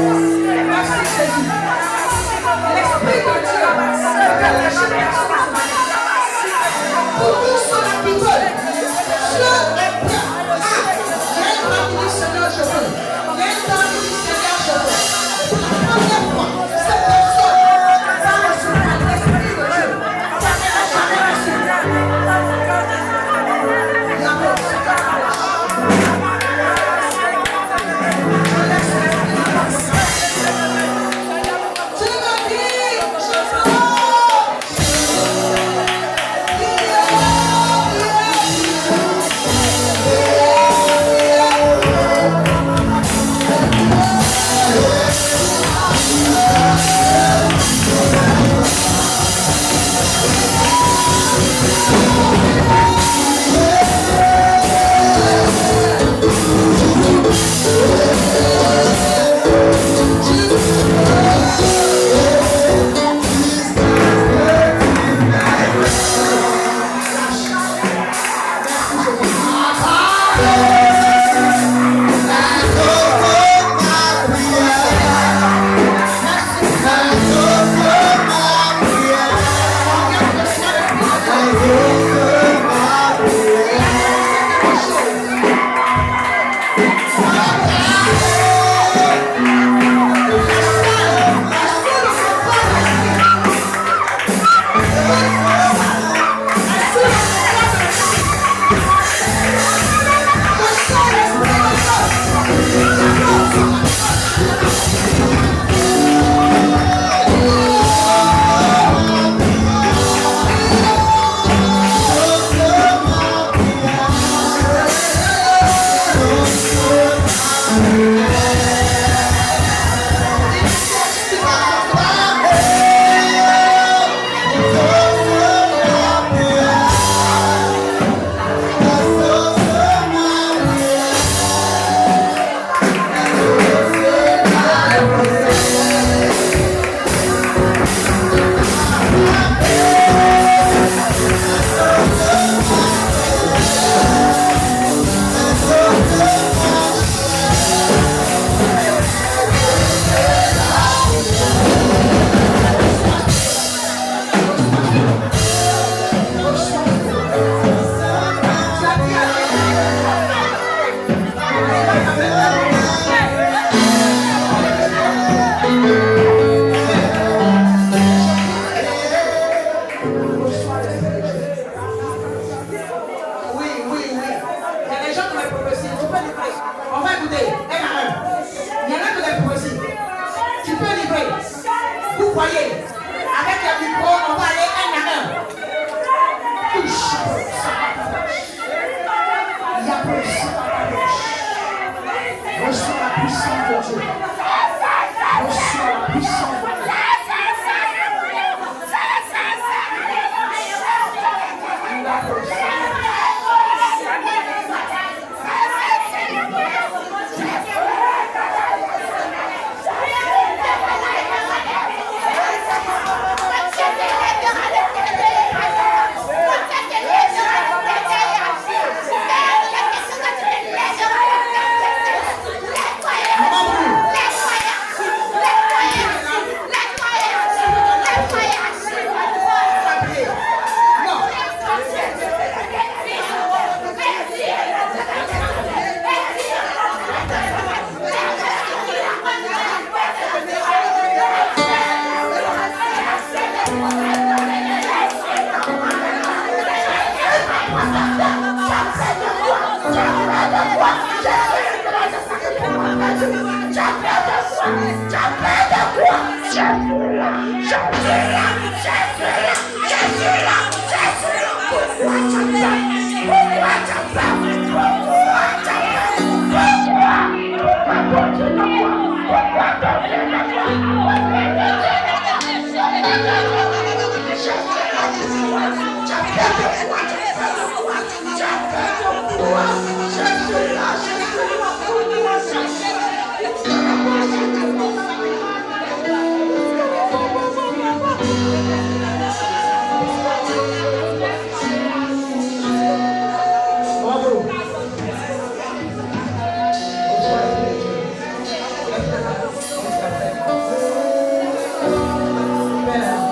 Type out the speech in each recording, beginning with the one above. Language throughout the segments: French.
Merci Jésus. L'Esprit de Dieu se détache pour tous ceux qui veulent. Dieu est prêt. Il y a une femme qui dit Seigneur, je veux. Il y a une femme qui dit Seigneur, je veux. Pour la première fois, cette personne va recevoir l'Esprit de Dieu. Ça ne l'a jamais reçu. Il y a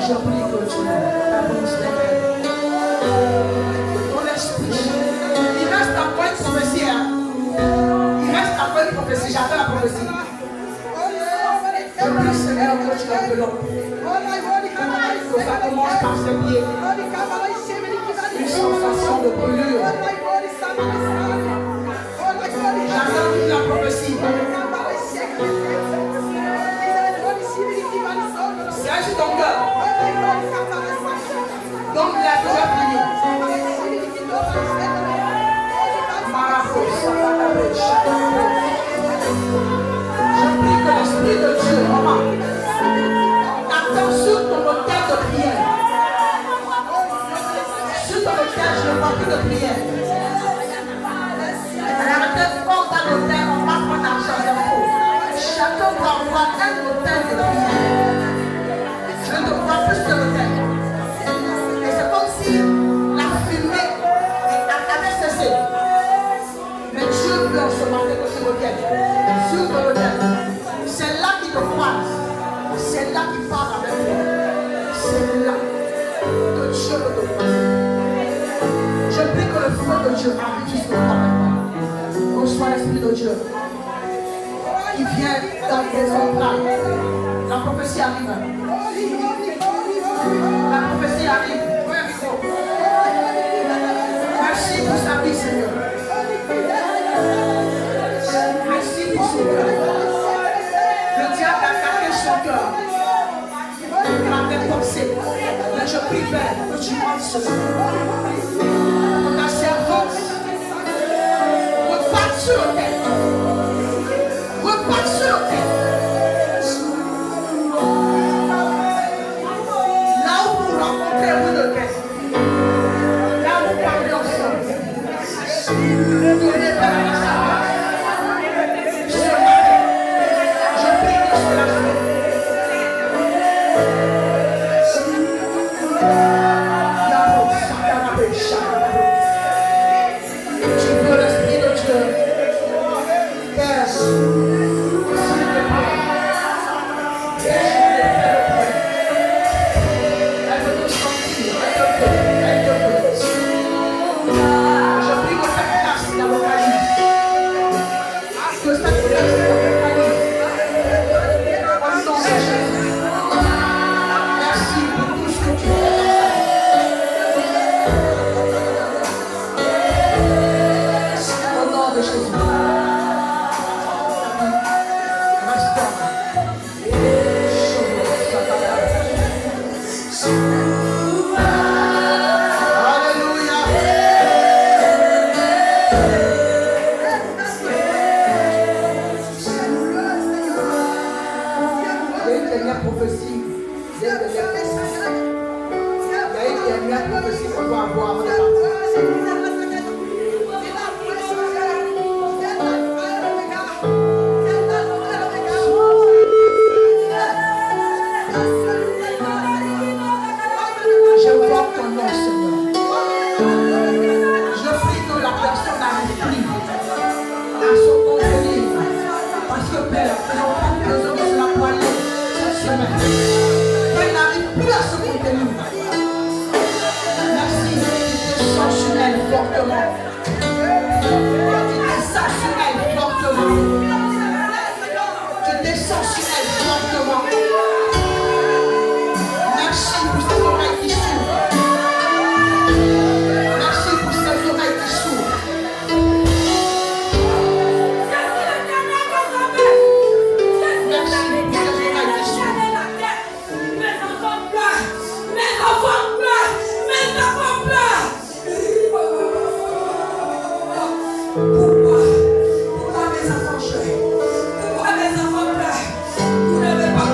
Je prie que tu t'avances derrière. Ton esprit. Il reste encore une prophétie. Il reste encore une prophétie. J'attends la prophétie. Je prie, Seigneur, que tu l'enveloppes. Que ça commence par ses pieds. Une sensation de brûlure. J'attends toute la prophétie. Sèche ton cœur. Donc la douleur finie. Je prie que l'Esprit de Dieu, maman, t'attend sur ton autel de prière. Sur ton autel, je ne vois plus de prière. Arrêtez fort dans l'autel, on va prendre l'argent d'un faux. Chacun doit avoir un autel de prière. Je ne vois plus de l'autel. Et c'est comme si la fumée avait cessé. Mais Dieu veut en ce matin que tu reviennes sur ton autel. C'est là qu'il te croise. C'est là qu'il parle avec toi. C'est là que Dieu veut te croiser. Je prie que le feu de Dieu arrive jusqu'au toi maintenant. Reçois l'Esprit de Dieu. Il vient dans tes entrailles. La prophétie arrive. La prophétie arrive. Merci pour sa vie, Seigneur. Merci pour son cœur. Le diable a attaqué son cœur. Il m'a dépensé. Mais je prie, Père, que tu manges ce soir. Que ta servante reparte sur le terre. Reparte sur le terre. Là où vous rencontrez vous de paix. Là où vous parlez ensemble. Tournez vers la servante. Je prie que cela soit. Tu veux l'Esprit de Dieu. Yes. Pourquoi mes enfants pleurent? Vous n'avez pas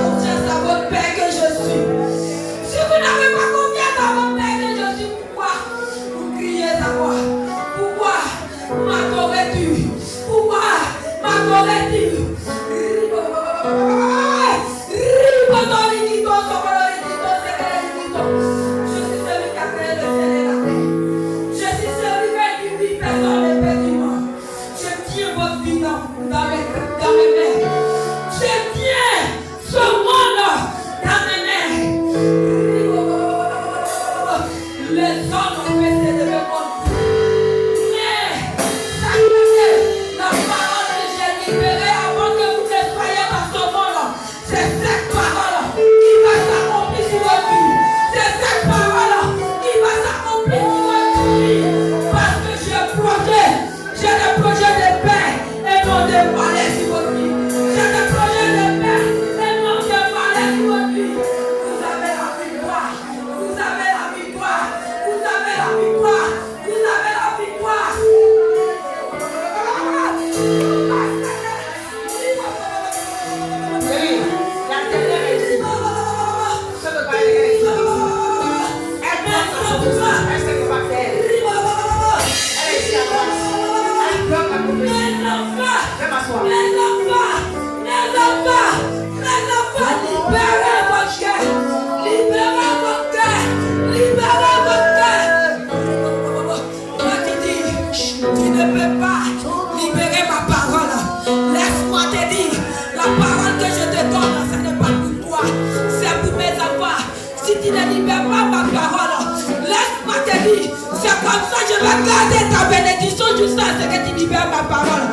tu ne libères pas ma parole, laisse-moi te dire, c'est comme ça je vais garder ta bénédiction jusqu'à ce que tu libères ma parole,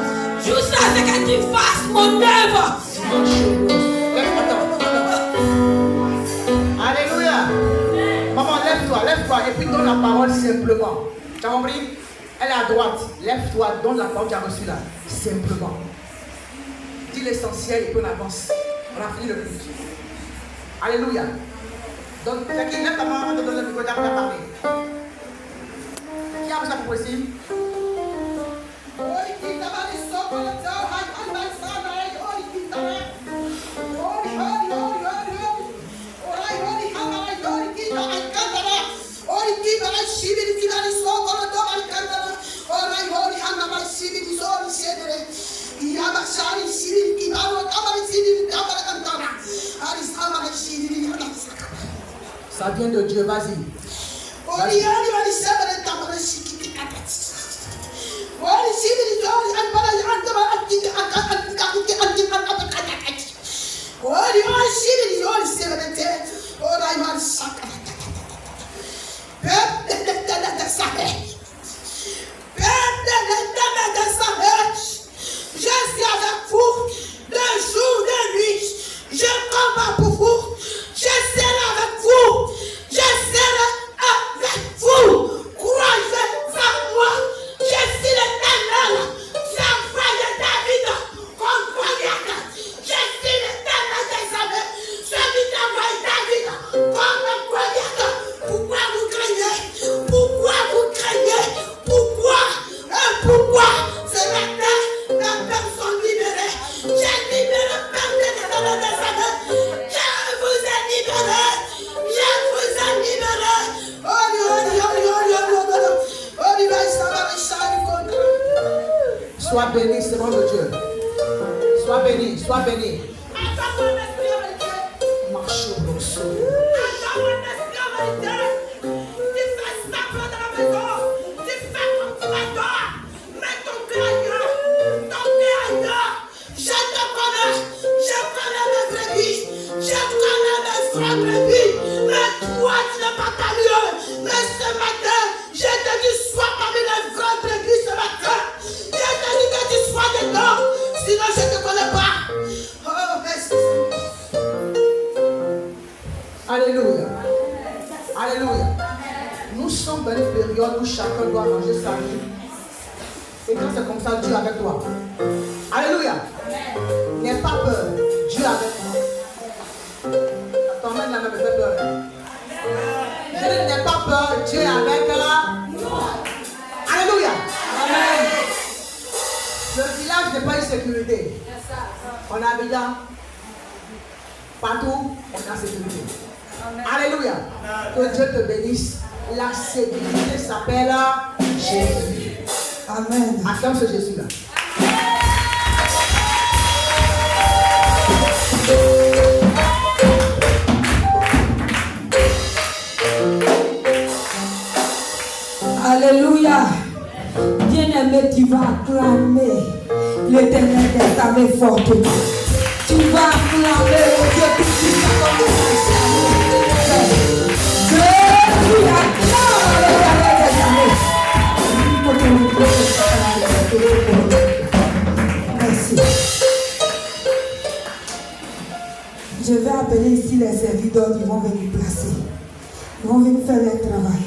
jusqu'à ce que tu fasses mon œuvre. Alléluia. Maman, lève-toi et puis donne la parole simplement. Tu as compris? Elle est à droite. Lève-toi, donne la parole que tu as reçue là. Simplement. Dis l'essentiel et puis on avance. On a fini le culte. Alléluia. Donc, lève ta main, donne le micro, tu as parlé. Qui a besoin de possible? Ça vient de Dieu, vas-y. Je suis avec vous de jour, de nuit. Je combats pour vous. Je serai avec vous. Je serai avec vous. Croyez en moi. Je suis l'Éternel. J'envoie David comme Goliath. Je suis l'Éternel des armées. Celui qui envoie David comme Goliath. Pourquoi vous craignez? Pourquoi vous craignez? Pourquoi? Pourquoi? Ce matin, la personne libérée. J'ai libéré peuple des armées. Je vous ai libéré. Je vous ai libéré. Sois béni, Seigneur de Dieu. Sois béni, sois béni. Marche au roseau. Mais toi, tu n'es pas ta mieux. Mais ce matin, je te dis, sois parmi les vraies brebis ce matin. Je te dis que tu sois dedans. Sinon, je ne te connais pas. Oh, merci. Alléluia. Alléluia. Nous sommes dans une période où chacun doit manger sa vie. Et quand c'est comme ça, Dieu est avec toi. Alléluia. N'aie pas peur. Dieu est avec toi. T'emmènes la main, me fait peur. Je n'ai pas peur. Dieu est avec toi. Alléluia. Amen. Le village n'est pas une sécurité. On a Abidjan. Partout, on a sécurité. Amen. Alléluia. Que Dieu te bénisse. La sécurité s'appelle Jésus. Amen. Acclame ce Jésus-là. Alléluia. Bien-aimé, tu vas acclamer l'Éternel des armées fortement. Tu vas acclamer le Dieu tout-puissant comme le Je acclame l'Éternel des armées. Merci. Je vais appeler ici les serviteurs qui vont venir placer. Ils vont venir faire leur travail.